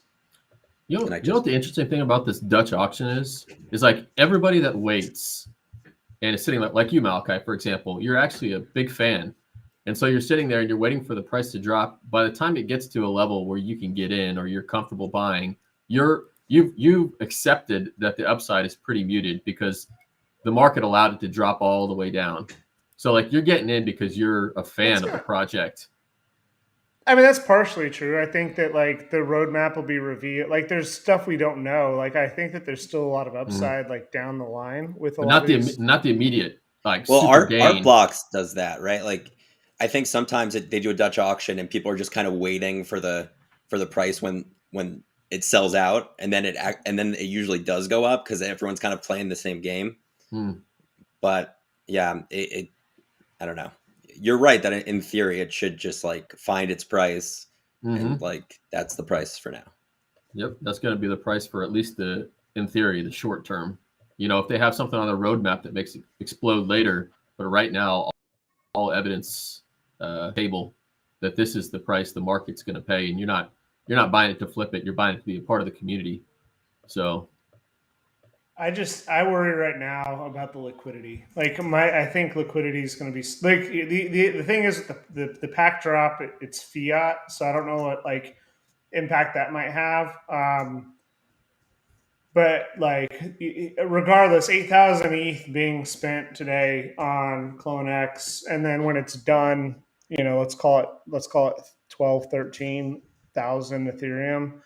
You know what the interesting thing about this Dutch auction is like everybody that waits and is sitting like you, Malachi, for example, you're actually a big fan. And so you're sitting there and you're waiting for the price to drop. By the time it gets to a level where you can get in or you're comfortable buying, you've accepted that the upside is pretty muted because the market allowed it to drop all the way down. So like you're getting in because you're a fan of the project. I mean, that's partially true. I think that like the roadmap will be revealed. Like there's stuff we don't know. Like I think that there's still a lot of upside like down the line with a lot of these. Not the immediate like Well, super gain. Art Blocks does that, right? Like I think sometimes they do a Dutch auction and people are just kind of waiting for the price when it sells out, and then it usually does go up because everyone's kind of playing the same game. But yeah, I don't know. You're right that in theory it should just like find its price, and like that's the price for now. Yep, that's going to be the price for at least in theory, the short term. If they have something on their roadmap that makes it explode later, but right now, all evidence table that this is the price the market's going to pay, and you're not you're not buying it to flip it. You're buying it to be a part of the community. So I worry right now about the liquidity. Like I think liquidity is going to be like the thing is the pack drop, it's fiat, so I don't know what like impact that might have. But like regardless, 8,000 ETH being spent today on CloneX, and then when it's done, let's call it 12, 13,000 Ethereum.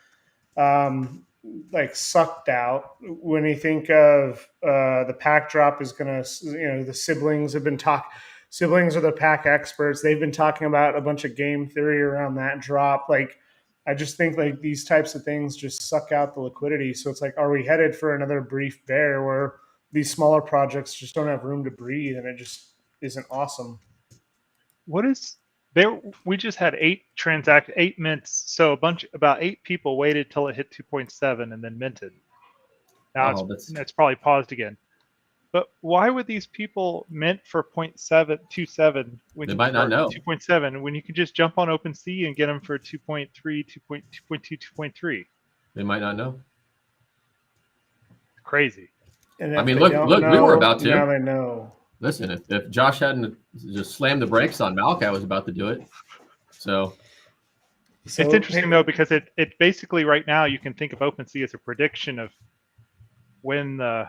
Like sucked out when you think of the pack drop is gonna, the siblings are the pack experts. They've been talking about a bunch of game theory around that drop. Like I just think like these types of things just suck out the liquidity. So it's like, are we headed for another brief bear where these smaller projects just don't have room to breathe, and it just isn't awesome? What is there? We just had 8 mints. So about 8 people waited till it hit 2.7 and then minted. Now it's probably paused again. But why would these people mint for 0.727 when they might not know 2.7 when you can just jump on OpenSea and get them for 2.3, 2.2, 2.3? They might not know. Crazy. And I mean, look, we were about to. Now they know. Listen, if Josh hadn't just slammed the brakes on Malk, I was about to do it. So it's interesting though, because it basically right now you can think of OpenSea as a prediction of when the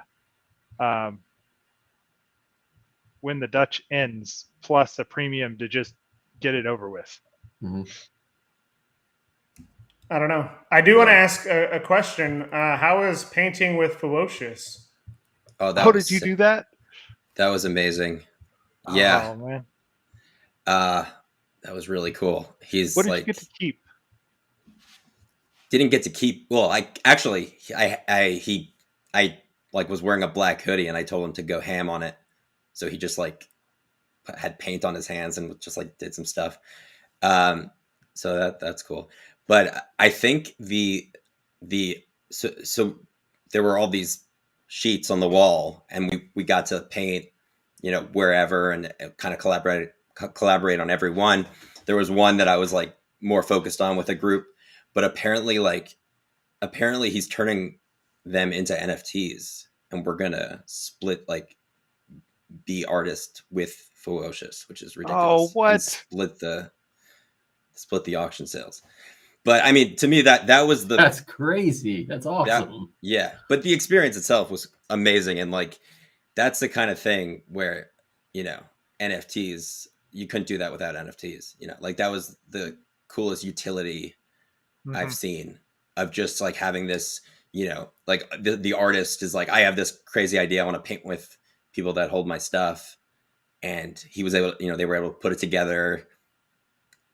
Dutch ends, plus a premium to just get it over with. Mm-hmm. I don't know. I do want to ask a question. How is painting with Ferocious? Oh, did you do that? That was amazing. Yeah. Oh man. That was really cool. He's what did you get to keep? Didn't get to keep. Well, I was wearing a black hoodie and I told him to go ham on it. So he just like had paint on his hands and just like did some stuff. So that's cool. But I think so there were all these sheets on the wall and we got to paint, wherever and kind of collaborate on every one. There was one that I was like more focused on with a group, but apparently he's turning them into NFTs and we're gonna split like be artist with Ferocious, which is ridiculous. Oh, what? And split the auction sales. But I mean, to me, that's crazy. That's awesome. Yeah. But the experience itself was amazing. And like, that's the kind of thing where, NFTs, you couldn't do that without NFTs, like that was the coolest utility I've seen of just like having this, like the artist is like, I have this crazy idea. I want to paint with people that hold my stuff. And he was able, they were able to put it together,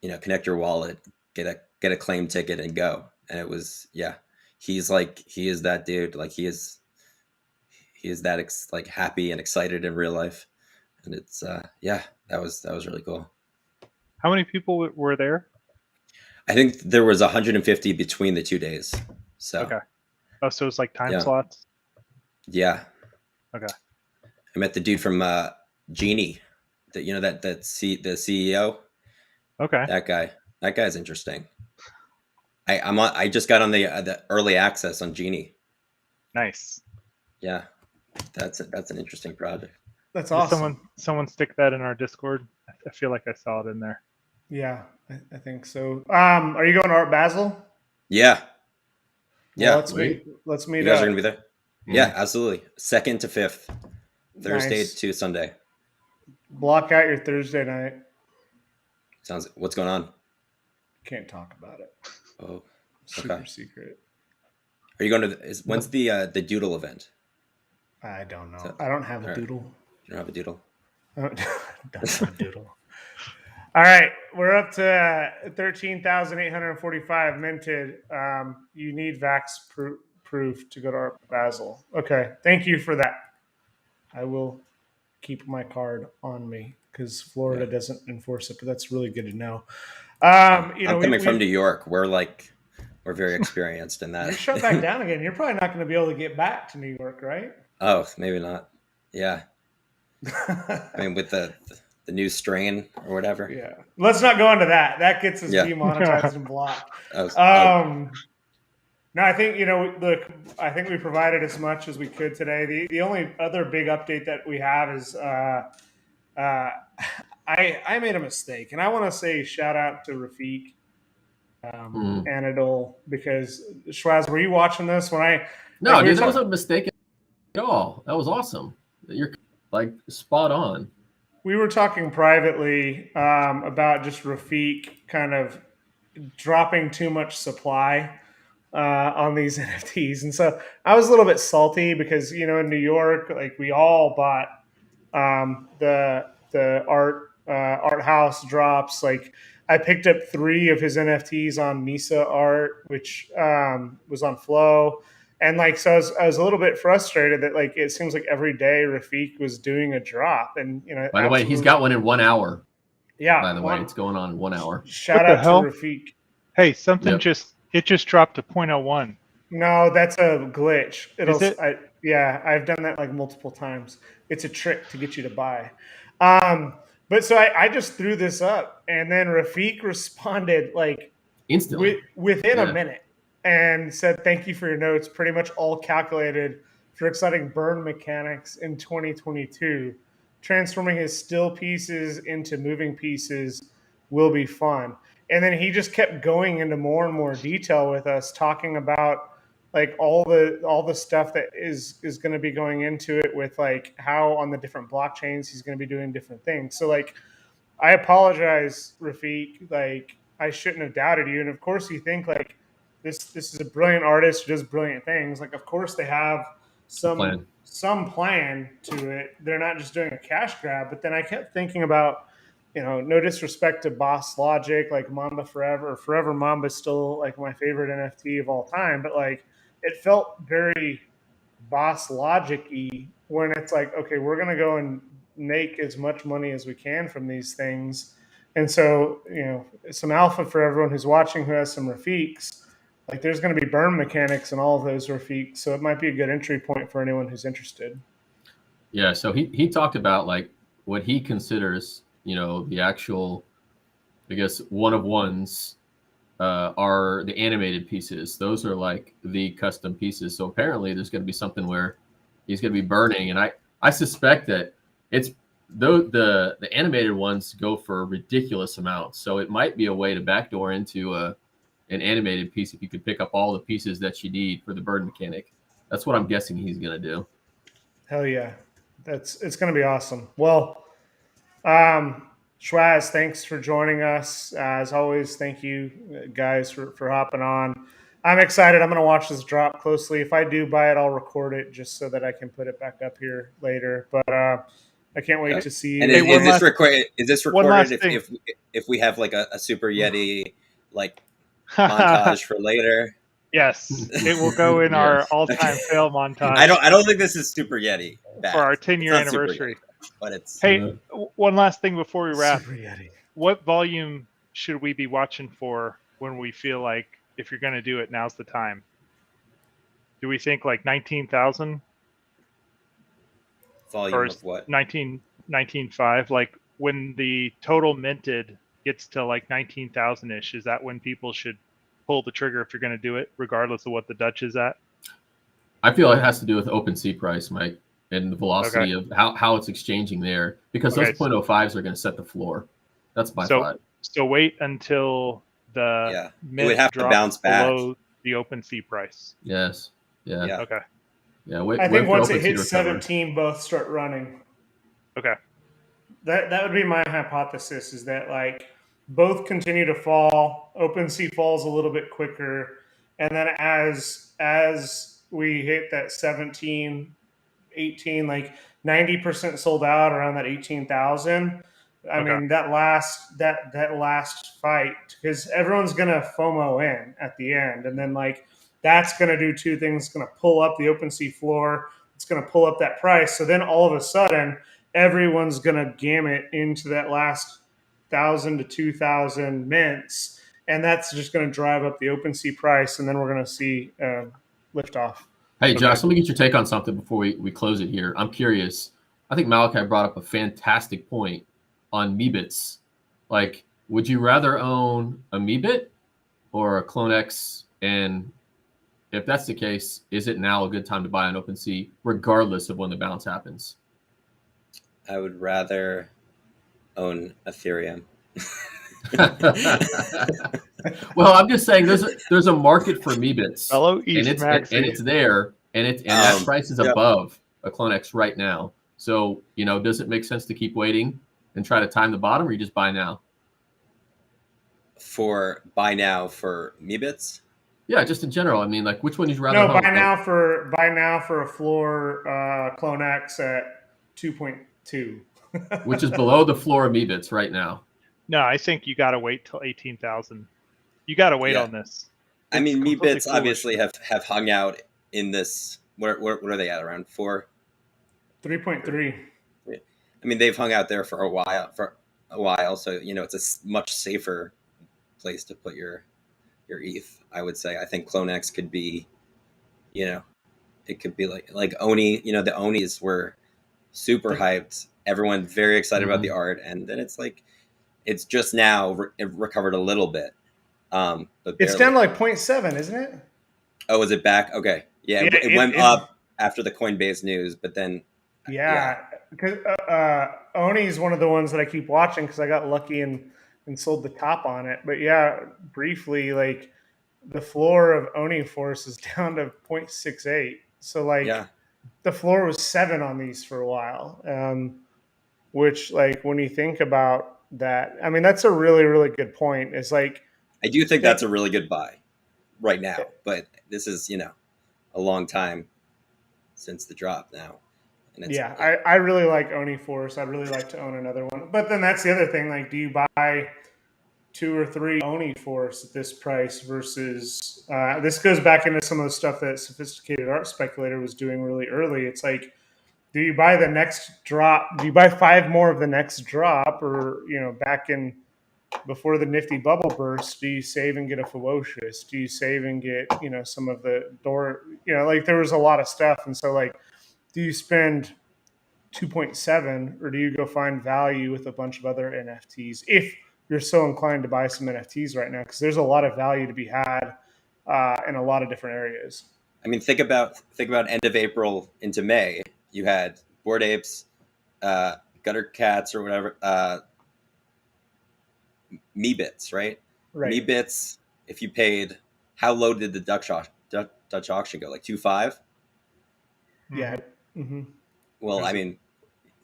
connect your wallet, get a claim ticket and go. And it was, he is that dude. Like he is that like happy and excited in real life. And it's, that was really cool. How many people were there? I think there was 150 between the 2 days. So, okay. Oh, so it's like time slots? Yeah. Okay. I met the dude from Genie, the CEO. Okay. That guy's interesting. I just got on the early access on Genie. Nice. Yeah, that's an interesting project. That's awesome. Someone stick that in our Discord. I feel like I saw it in there. Yeah, I think so. Are you going to Art Basel? Yeah. Yeah. Well, let's meet. You guys are gonna be there. Mm-hmm. Yeah, absolutely. 2nd to 5th, Thursday to Sunday. Block out your Thursday night. What's going on? Can't talk about it. Oh, super secret. Are you going to? When's the Doodle event? I don't know. I don't have a doodle. You don't have a doodle? I don't have a doodle. All right, we're up to 13,845 minted. You need Vax proof to go to Art Basel. Okay, thank you for that. I will keep my card on me because Florida doesn't enforce it, but that's really good to know. I'm coming from New York. We're very experienced in that. You're shut back down again. You're probably not going to be able to get back to New York, right? Oh, maybe not. Yeah. I mean, with the the new strain or whatever. Yeah, let's not go into that. That gets us Yeah. demonetized and blocked. I was- No, I think look, I think we provided as much as we could today. The only other big update that we have is I made a mistake, and I want to say shout out to Rafik Anadol, because Schwaz, were you watching this when I? No, like, dude, that was a mistake at all. That was awesome. You're like spot on. We were talking privately about just Rafik kind of dropping too much supply on these NFTs, and so I was a little bit salty because in New York, like we all bought the art house drops. Like I picked up 3 of his NFTs on Misa Art, which was on Flow. And like, so I was a little bit frustrated that like, it seems like every day Rafik was doing a drop, and by the way, he's got one in 1 hour. Yeah. By the way, it's going on in 1 hour. Shout out to Rafik. Hey, something just dropped to 0.01. No, that's a glitch. Is it? I've done that like multiple times. It's a trick to get you to buy. But so I just threw this up, and then Rafik responded like instantly within a minute and said, "Thank you for your notes. Pretty much all calculated for exciting burn mechanics in 2022. Transforming his still pieces into moving pieces will be fun." And then he just kept going into more and more detail with us, talking about like all the stuff that is going to be going into it, with like how on the different blockchains he's going to be doing different things. So like, I apologize, Rafik. Like, I shouldn't have doubted you. And of course, you think like this is a brilliant artist who does brilliant things. Like, of course, they have some plan to it. They're not just doing a cash grab. But then I kept thinking about, no disrespect to Boss Logic, like Mamba Forever Mamba is still like my favorite NFT of all time. But like, it felt very Boss Logic-y when it's like, okay, we're going to go and make as much money as we can from these things. And so, some alpha for everyone who's watching who has some Rafiks. Like, there's going to be burn mechanics in all of those Rafiks. So it might be a good entry point for anyone who's interested. Yeah. So he talked about like what he considers, the actual, I guess, one of ones are the animated pieces. Those are like the custom pieces. So apparently there's going to be something where he's going to be burning. And I suspect that it's the animated ones go for ridiculous amounts. So it might be a way to backdoor into an animated piece if you could pick up all the pieces that you need for the burn mechanic. That's what I'm guessing he's going to do. Hell yeah. It's going to be awesome. Well, Schwaz, thanks for joining us. As always, thank you guys for hopping on. I'm excited. I'm going to watch this drop closely. If I do buy it, I'll record it just so that I can put it back up here later. But I can't wait to see. And is this recorded if we have like a Super Yeti like montage for later? Yes, it will go in our all-time fail montage. I don't think this is Super Yeti for our 10-year anniversary. But it's one last thing before we wrap. Super Yeti. What volume should we be watching for when we feel like, if you're going to do it, now's the time? Do we think like 19,000? Volume of what? 19.5. Like when the total minted gets to like 19,000-ish, is that when people should pull the trigger if you're going to do it, regardless of what the Dutch is at? I feel it has to do with OpenSea price, Mike, and the velocity of how it's exchanging there, because those 0.05s are going to set the floor. That's my thought. So wait until the it would have to bounce back below the OpenSea price. Yes. Yeah. Okay. Yeah. I think once it hits 17, both start running. Okay. That would be my hypothesis, is that like both continue to fall. OpenSea falls a little bit quicker, and then as we hit that 17, 18, like 90% sold out around that 18,000. I mean, that last fight, because everyone's gonna FOMO in at the end, and then like that's gonna do two things. It's gonna pull up the OpenSea floor. It's gonna pull up that price. So then all of a sudden, everyone's gonna gamut into that last 1,000 to 2,000 mints, and that's just gonna drive up the OpenSea price, and then we're gonna see liftoff. Hey, Josh, let me get your take on something before we close it here. I'm curious. I think Malachi brought up a fantastic point on Meebits. Like, would you rather own a Meebit or a CloneX? And if that's the case, is it now a good time to buy on OpenSea, regardless of when the bounce happens? I would rather own Ethereum. Well, I'm just saying there's a market for Meebits, Hello, and East Maxi. it's there, and that price is above a CloneX right now. So, does it make sense to keep waiting and try to time the bottom, or you just buy now? For buy now for Meebits? Yeah, just in general. I mean, like, which one would you rather? No, buy now for a floor CloneX at 2.2, which is below the floor of Meebits right now. No, I think you got to wait till 18,000. You got to wait on this. I mean, Meebits obviously have hung out in this. What are they at? Around 4? 3.3. I mean, they've hung out there for a while. So it's a much safer place to put your ETH. I would say. I think CloneX could be, it could be like Oni. The Onis were super hyped. Everyone very excited about the art, and then it's like it's just now it recovered a little bit. But it's down to like 0.7, isn't it? Oh, is it back? Okay, yeah, it went up after the Coinbase news, but then because Oni is one of the ones that I keep watching because I got lucky and sold the top on it. But yeah, briefly, like the floor of Oni Force is down to 0.68. So the floor was 7 on these for a while, which like when you think about that, I mean, that's a really, really good point. It's like, I do think that's a really good buy right now, but this is, a long time since the drop now. And I really like Oni Force. I'd really like to own another one. But then that's the other thing. Like, do you buy 2 or 3 Oni Force at this price versus this goes back into some of the stuff that Sophisticated Art Speculator was doing really early. It's like, do you buy the next drop? Do you buy 5 more of the next drop, or back in before the nifty bubble burst? Do you save and get a Ferocious? Do you save and get some of the door? Like there was a lot of stuff, and so like, do you spend 2.7 or do you go find value with a bunch of other NFTs if you're so inclined to buy some NFTs right now? Because there's a lot of value to be had in a lot of different areas. I mean, think about end of April into May. You had Bored Apes, Gutter Cats, or whatever, Meebits, right? Meebits. If you paid, how low did the Dutch auction go? Like 2.5? Yeah. Mm-hmm. Well, I mean,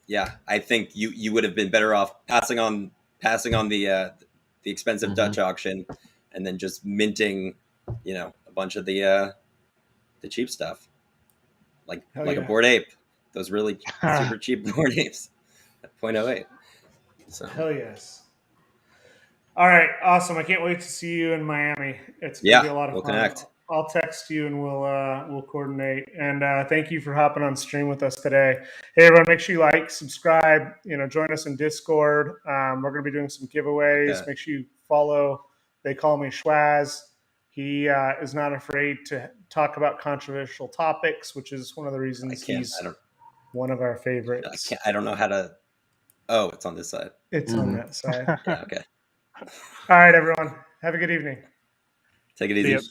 yeah, I think you would have been better off passing on the expensive Dutch auction, and then just minting, a bunch of the cheap stuff, like a Bored Ape, those really super cheap Bored Apes at 0.08. So hell yes. All right, awesome. I can't wait to see you in Miami. It's gonna be a lot of fun. Connect. I'll text you and we'll coordinate. And thank you for hopping on stream with us today. Hey everyone, make sure you like, subscribe, join us in Discord. We're gonna be doing some giveaways. Make sure you follow. They call me Schwaz. He is not afraid to talk about controversial topics, which is one of the reasons he's one of our favorites. I don't know how to. Oh, it's on this side. It's on that side. Yeah, okay. All right, everyone. Have a good evening. Take it easy.